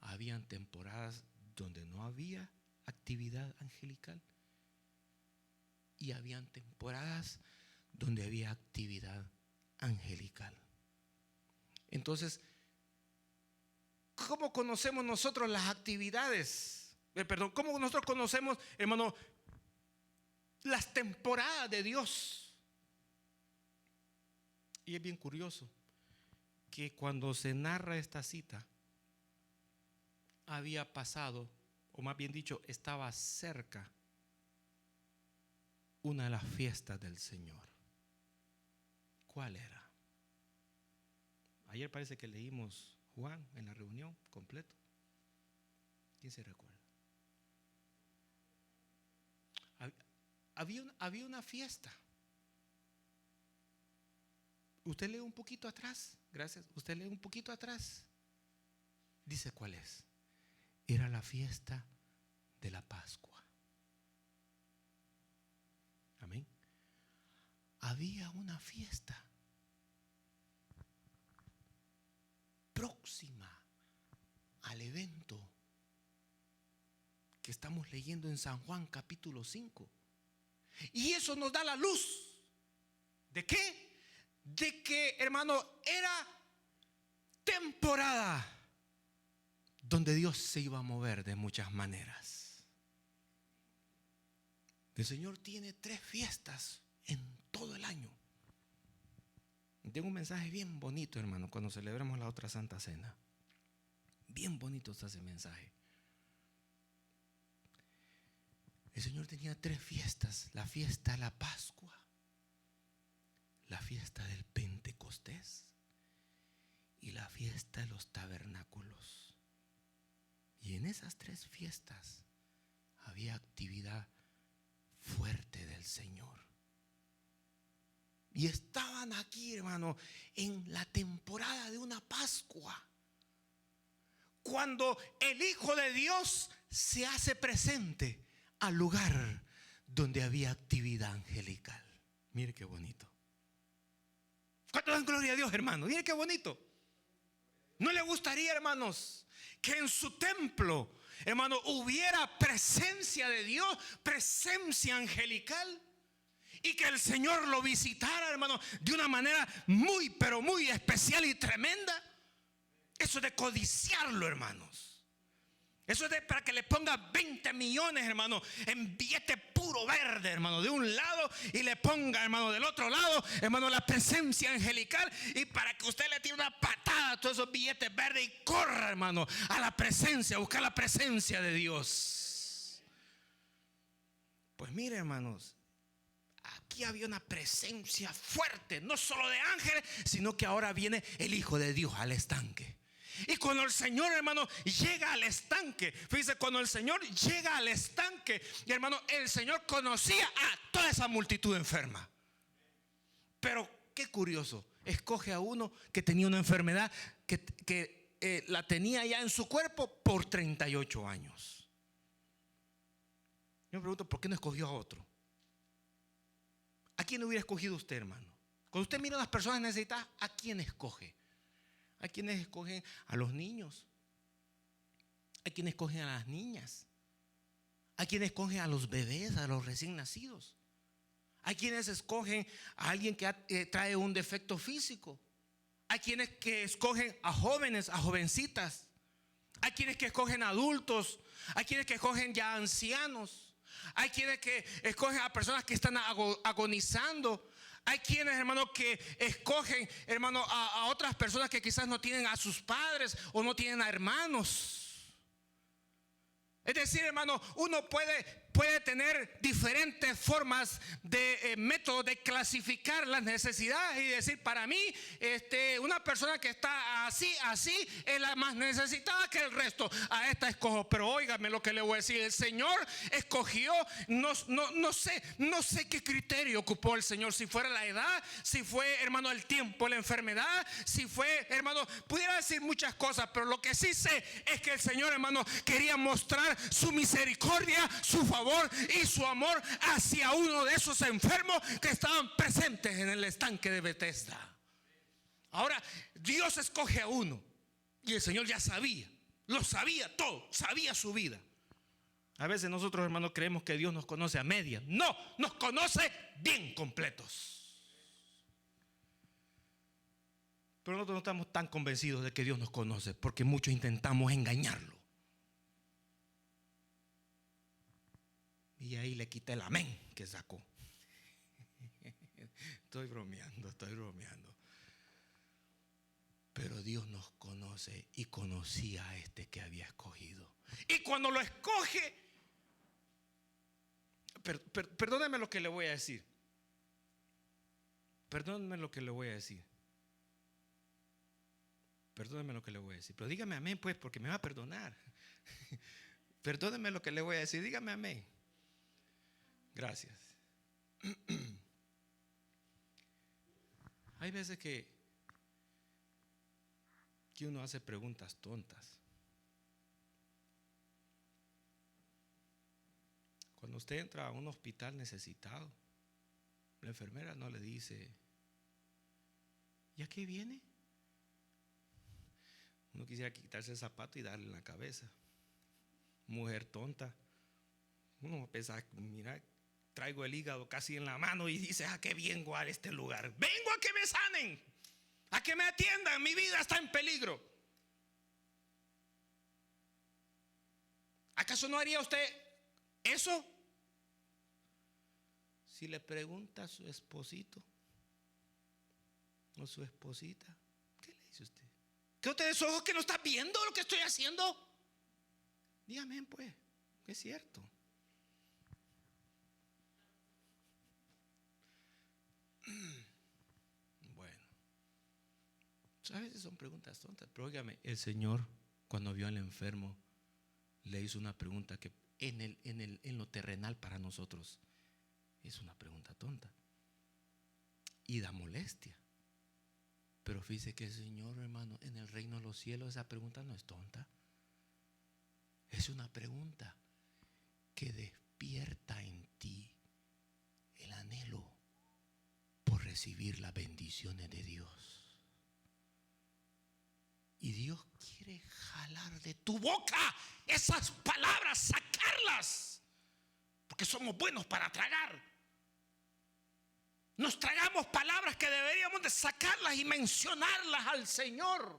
Habían temporadas donde no había actividad angelical. Y habían temporadas donde había actividad angelical. Entonces, ¿cómo conocemos nosotros las actividades? ¿Cómo nosotros conocemos, hermano, las temporadas de Dios? Y es bien curioso que cuando se narra esta cita, había pasado, o más bien dicho, estaba cerca una de las fiestas del Señor. ¿Cuál era? Ayer parece que leímos Juan en la reunión completo. ¿Quién se recuerda? Había una fiesta. Usted lee un poquito atrás. Gracias. Usted lee un poquito atrás. Dice cuál es. Era la fiesta de la Pascua. Amén. Había una fiesta próxima al evento que estamos leyendo en San Juan capítulo 5. Y eso nos da la luz. ¿De qué? De que, hermano, era temporada donde Dios se iba a mover de muchas maneras. El Señor tiene 3 fiestas en todo el año. Tengo un mensaje bien bonito, hermano, cuando celebremos la otra Santa Cena. Bien bonito está ese mensaje. El Señor tenía 3 fiestas. La fiesta de la Pascua, la fiesta del Pentecostés y la fiesta de los tabernáculos. Y en esas 3 fiestas había actividad fuerte del Señor. Y estaban aquí, hermano, en la temporada de una Pascua, cuando el Hijo de Dios se hace presente al lugar donde había actividad angelical. Mire qué bonito. ¿Cuánto dan gloria a Dios, hermano? Mire qué bonito. ¿No le gustaría, hermanos, que en su templo, hermano, hubiera presencia de Dios, presencia angelical? y que el Señor lo visitara, hermano, de una manera muy, pero muy especial y tremenda. Eso es de codiciarlo, hermanos. Eso es para que le ponga 20 millones, hermano, en billete puro verde, hermano, de un lado, y le ponga, hermano, del otro lado, hermano, la presencia angelical, y para que usted le tire una patada a todos esos billetes verdes y corra, hermano, a la presencia, a buscar la presencia de Dios. Pues mire, hermanos, aquí había una presencia fuerte, no solo de ángeles, sino que ahora viene el Hijo de Dios al estanque. Y cuando el Señor, hermano, llega al estanque, fíjese, cuando el Señor llega al estanque, y hermano, el Señor conocía a toda esa multitud enferma. Pero qué curioso, escoge a uno que tenía una enfermedad que la tenía ya en su cuerpo por 38 años. Yo me pregunto, ¿por qué no escogió a otro? ¿A quién hubiera escogido usted, hermano? Cuando usted mira a las personas necesitadas, ¿a quién escoge? Hay quienes escogen a los niños. Hay quienes escogen a las niñas. Hay quienes escogen a los bebés, a los recién nacidos. Hay quienes escogen a alguien que trae un defecto físico. Hay quienes que escogen a jóvenes, a jovencitas. Hay quienes que escogen a adultos. Hay quienes que escogen ya ancianos. Hay quienes que escogen a personas que están agonizando. Hay quienes, hermano, que escogen, hermano, a otras personas que quizás no tienen a sus padres o no tienen a hermanos. Es decir, hermano, uno puede tener diferentes formas de métodos de clasificar las necesidades y decir, para mí, una persona que está así es la más necesitada que el resto. A esta escojo. Pero óigame lo que le voy a decir. El Señor escogió, no sé qué criterio ocupó el Señor. Si fuera la edad, si fue, hermano, el tiempo, la enfermedad, si fue, hermano, pudiera decir muchas cosas, pero lo que sí sé es que el Señor, hermano, quería mostrar su misericordia, su favor y su amor hacia uno de esos enfermos que estaban presentes en el estanque de Betesda. Ahora, Dios escoge a uno y el Señor ya sabía, lo sabía todo, sabía su vida. A veces nosotros, hermanos, creemos que Dios nos conoce a medias. No, nos conoce bien completos. Pero nosotros no estamos tan convencidos de que Dios nos conoce, porque muchos intentamos engañarlo. Y ahí le quité el amén que sacó. Estoy bromeando. Pero Dios nos conoce y conocía a este que había escogido. Y cuando lo escoge, perdóneme lo que le voy a decir. Perdóneme lo que le voy a decir. Pero dígame amén, pues, porque me va a perdonar. Perdóneme lo que le voy a decir. Dígame amén. Gracias. Hay veces que uno hace preguntas tontas. Cuando usted entra a un hospital necesitado, la enfermera no le dice, ¿y a qué viene? Uno quisiera quitarse el zapato y darle en la cabeza. Mujer tonta. Uno piensa, mira, traigo el hígado casi en la mano y dice, ¿a qué vengo a este lugar? Vengo a que me sanen, a que me atiendan, mi vida está en peligro. ¿Acaso no haría usted eso? Si le pregunta a su esposito o su esposita, ¿qué le dice usted? ¿Qué usted de esos ojos que no está viendo lo que estoy haciendo? Dígame, pues, que es cierto. Bueno, a veces son preguntas tontas, pero óigame, el Señor cuando vio al enfermo le hizo una pregunta que en lo terrenal para nosotros es una pregunta tonta y da molestia. Pero fíjese que el Señor, hermano, en el reino de los cielos esa pregunta no es tonta. Es una pregunta que despierta en ti el anhelo por recibir las bendiciones de Dios. Y Dios quiere jalar de tu boca esas palabras, sacarlas, porque somos buenos para tragar. nos tragamos palabras que deberíamos de sacarlas y mencionarlas al Señor.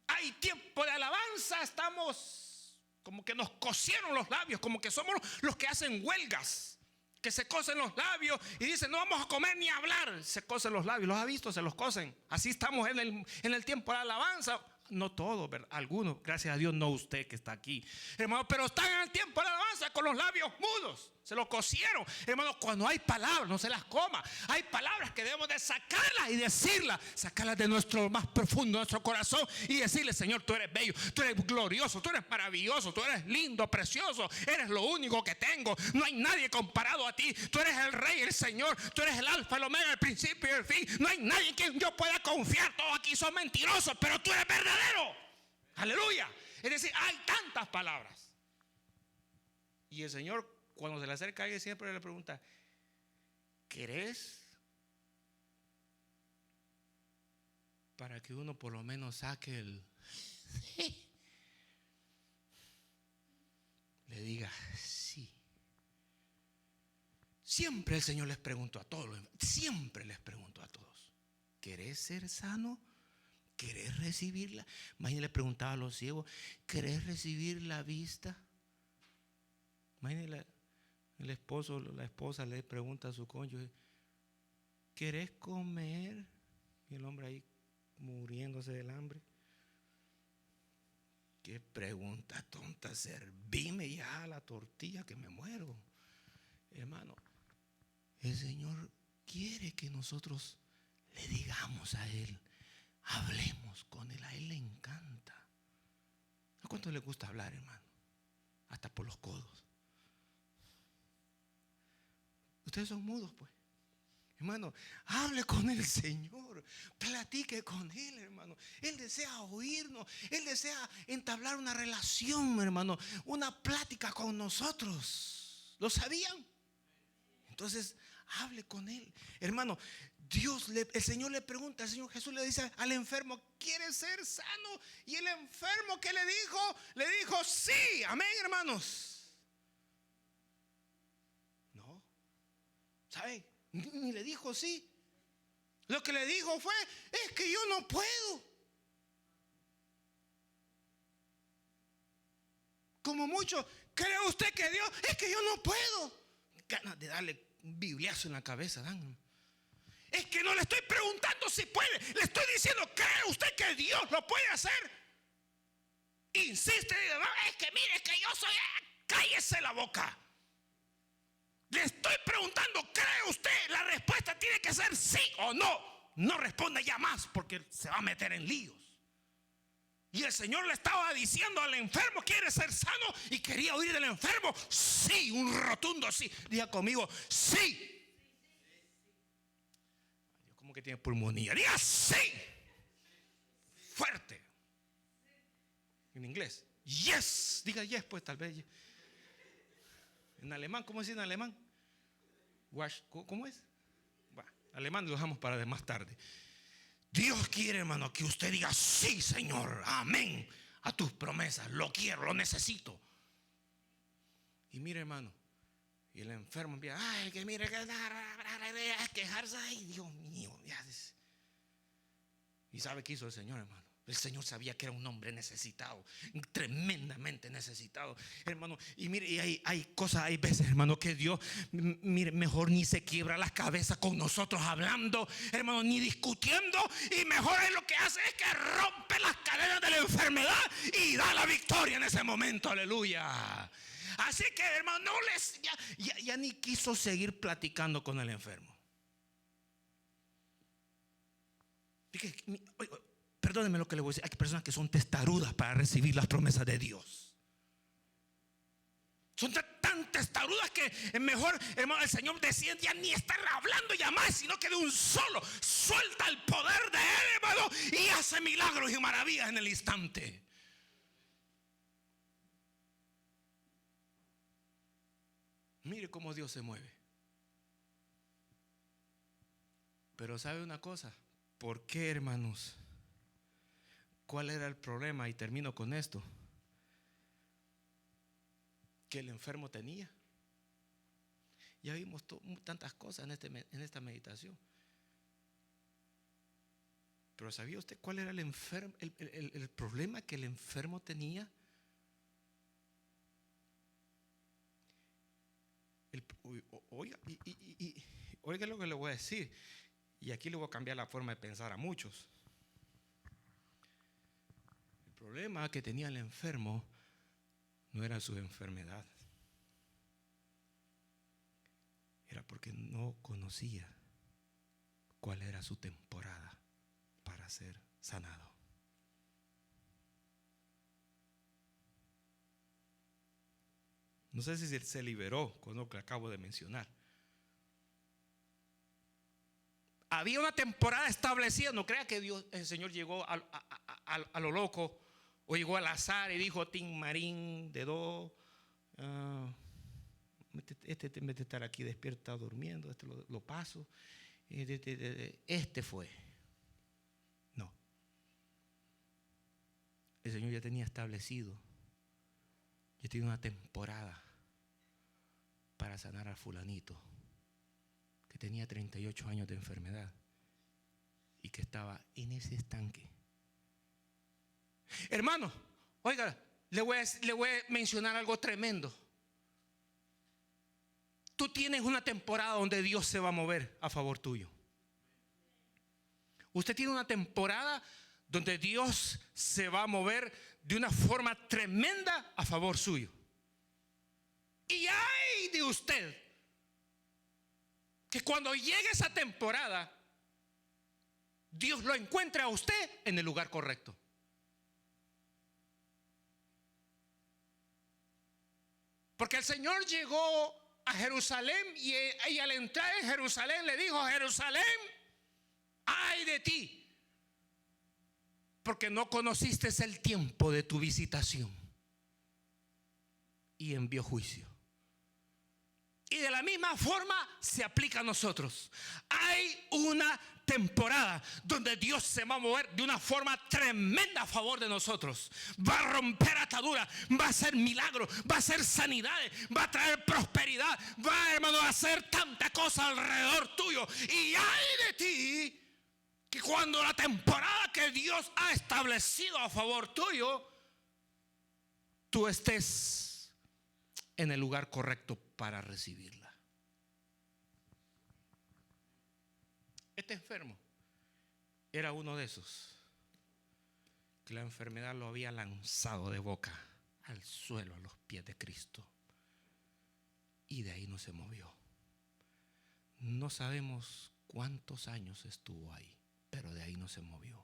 Hay tiempo de alabanza, estamos como que nos cosieron los labios, como que somos los que hacen huelgas, que se cosen los labios y dicen no vamos a comer ni a hablar. Se cosen los labios, ¿los ha visto? Se los cosen. Así estamos en el tiempo de alabanza. No todos, ¿verdad? Algunos, gracias a Dios, no usted que está aquí, hermano, pero están en el tiempo de alabanza con los labios mudos. Se lo cosieron, hermano. Cuando hay palabras, no se las coma. Hay palabras que debemos de sacarlas y decirlas, sacarlas de nuestro más profundo, de nuestro corazón, y decirle: Señor, tú eres bello, tú eres glorioso, tú eres maravilloso, tú eres lindo, precioso, eres lo único que tengo. No hay nadie comparado a ti. Tú eres el Rey, el Señor, tú eres el alfa, el omega, el principio y el fin. No hay nadie en quien yo pueda confiar. Todos aquí son mentirosos, pero tú eres verdadero. Aleluya. Es decir, hay tantas palabras. Y el Señor, cuando se le acerca a alguien, siempre le pregunta: ¿querés? Para que uno por lo menos saque el sí, le diga sí. Siempre el Señor les preguntó a todos, siempre les preguntó a todos: ¿querés ser sano? ¿Querés recibirla? Imagínate, le preguntaba a los ciegos: ¿querés recibir la vista? Imagínate, el esposo, la esposa le pregunta a su cónyuge: ¿querés comer? Y el hombre ahí muriéndose del hambre. Qué pregunta tonta. Servime ya la tortilla que me muero. Hermano, el Señor quiere que nosotros le digamos a Él, hablemos con Él. A Él le encanta. ¿A cuánto le gusta hablar, hermano? Hasta por los codos. Ustedes son mudos, pues. Hermano, hable con el Señor, platique con Él, hermano. Él desea oírnos, Él desea entablar una relación, hermano, una plática con nosotros. ¿Lo sabían? Entonces, hable con Él, hermano. El Señor le pregunta, el Señor Jesús le dice al enfermo: ¿quieres ser sano? Y el enfermo, ¿qué le dijo? Le dijo sí. Amén, hermanos. No, ¿sabe? Ni le dijo sí. Lo que le dijo fue: es que yo no puedo. Como mucho, ¿cree usted que Dios? Es que yo no puedo. Ganas de darle un bibliazo en la cabeza dan. Es que no le estoy preguntando si puede, le estoy diciendo: ¿cree usted que Dios lo puede hacer? Insiste, es que mire, es que yo soy. Cállese la boca. Le estoy preguntando: ¿cree usted? La respuesta tiene que ser sí o no. No responda ya más, porque se va a meter en líos. Y el Señor le estaba diciendo al enfermo: ¿quiere ser sano? Y quería oír del enfermo: sí, un rotundo sí. Diga conmigo: sí. ¿Cómo que tiene pulmonía? Diga sí. Fuerte. En inglés: yes. Diga yes, pues tal vez. En alemán, ¿cómo es en alemán? ¿Cómo es? Alemán lo dejamos para más tarde. Dios quiere, hermano, que usted diga: sí, Señor, amén a tus promesas. Lo quiero, lo necesito. Y mire, hermano, y el enfermo empieza: ay, que mire, que quejarse. Ay, Dios mío. ¿Y sabe qué hizo el Señor, hermano? El Señor sabía que era un hombre necesitado, tremendamente necesitado, hermano. Y mire, y hay cosas, hay veces, hermano, que Dios, mire, mejor ni se quiebra la cabeza con nosotros hablando, hermano, ni discutiendo. Y mejor es lo que hace es que rompe las cadenas de la enfermedad y da la victoria en ese momento. Aleluya. Así que, hermano, no ya ni quiso seguir platicando con el enfermo. Perdónenme lo que le voy a decir: hay personas que son testarudas para recibir las promesas de Dios. Son tan testarudas que es mejor, hermano, el Señor decide ya ni estar hablando ya más, sino que de un solo suelta el poder de Él, hermano, y hace milagros y maravillas en el instante. Mire cómo Dios se mueve. Pero ¿sabe una cosa? ¿Por qué, hermanos? ¿Cuál era el problema? Y termino con esto: que el enfermo tenía. Ya vimos tantas cosas en esta meditación. Pero ¿sabía usted cuál era el problema que el enfermo tenía? Oiga lo que le voy a decir. Y aquí le voy a cambiar la forma de pensar a muchos. El problema que tenía el enfermo no era su enfermedad. Era porque no conocía cuál era su temporada para ser sanado. No sé si se liberó con lo que acabo de mencionar. Había una temporada establecida. No crea que el Señor llegó a lo loco o llegó al azar y dijo: Tin Marín, dedo, este en vez de estar aquí despierta durmiendo, este lo paso. Este fue. No. El Señor ya tenía establecido, ya tenía una temporada para sanar al fulanito que tenía 38 años de enfermedad y que estaba en ese estanque. Hermano, oiga, le voy a mencionar algo tremendo. Tú tienes una temporada donde Dios se va a mover a favor tuyo. Usted tiene una temporada donde Dios se va a mover de una forma tremenda a favor suyo. Y ay de usted que cuando llegue esa temporada, Dios lo encuentre a usted en el lugar correcto. Porque el Señor llegó a Jerusalén y al entrar en Jerusalén le dijo: Jerusalén, ay de ti, porque no conociste el tiempo de tu visitación. Y envió juicio. Y de la misma forma se aplica a nosotros. Hay una temporada donde Dios se va a mover de una forma tremenda a favor de nosotros. Va a romper ataduras, va a hacer milagros, va a hacer sanidades, va a traer prosperidad, va, hermano, a hacer tanta cosa alrededor tuyo. Y hay de ti que cuando la temporada que Dios ha establecido a favor tuyo, tú estés en el lugar correcto para recibirla. Este enfermo era uno de esos que la enfermedad lo había lanzado de boca al suelo a los pies de Cristo, y de ahí no se movió. No sabemos cuántos años estuvo ahí, pero de ahí no se movió.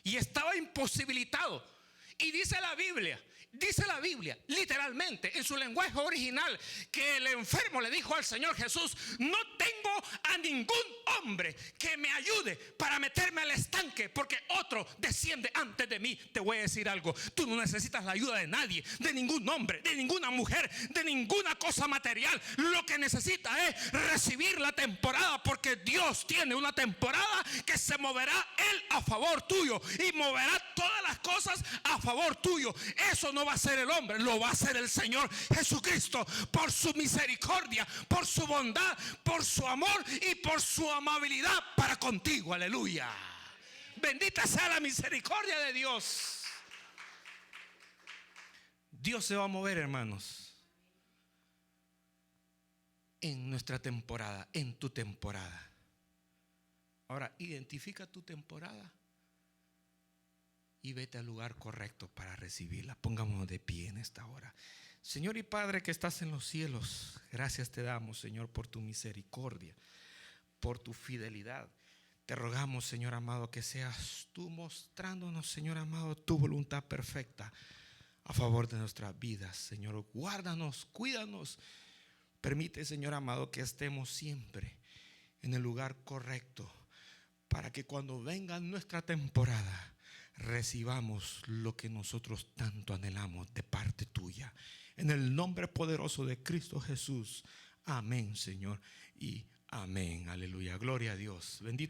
Y estaba imposibilitado. Y dice la Biblia, literalmente, en su lenguaje original, que el enfermo le dijo al Señor Jesús: no tengo a ningún hombre que me ayude para meterme al estanque, porque otro desciende antes de mí. Te voy a decir algo: tú no necesitas la ayuda de nadie, de ningún hombre, de ninguna mujer, de ninguna cosa material. Lo que necesitas es recibir la temporada, porque Dios tiene una temporada que se moverá Él a favor tuyo y moverá todas las cosas a favor tuyo. Eso no va a ser el hombre, lo va a hacer el Señor Jesucristo, por su misericordia, por su bondad, por su amor y por su amabilidad para contigo. Aleluya. Bendita sea la misericordia de Dios. Dios se va a mover, hermanos, en nuestra temporada, en tu temporada. Ahora, identifica tu temporada y vete al lugar correcto para recibirla. Pongámonos de pie en esta hora. Señor y Padre que estás en los cielos, gracias te damos, Señor, por tu misericordia, por tu fidelidad. Te rogamos, Señor amado, que seas tú mostrándonos, Señor amado, tu voluntad perfecta a favor de nuestras vidas. Señor, guárdanos, cuídanos. Permite, Señor amado, que estemos siempre en el lugar correcto, para que cuando venga nuestra temporada recibamos lo que nosotros tanto anhelamos de parte tuya. En el nombre poderoso de Cristo Jesús. Amén, Señor, y amén. Aleluya. Gloria a Dios. Bendito.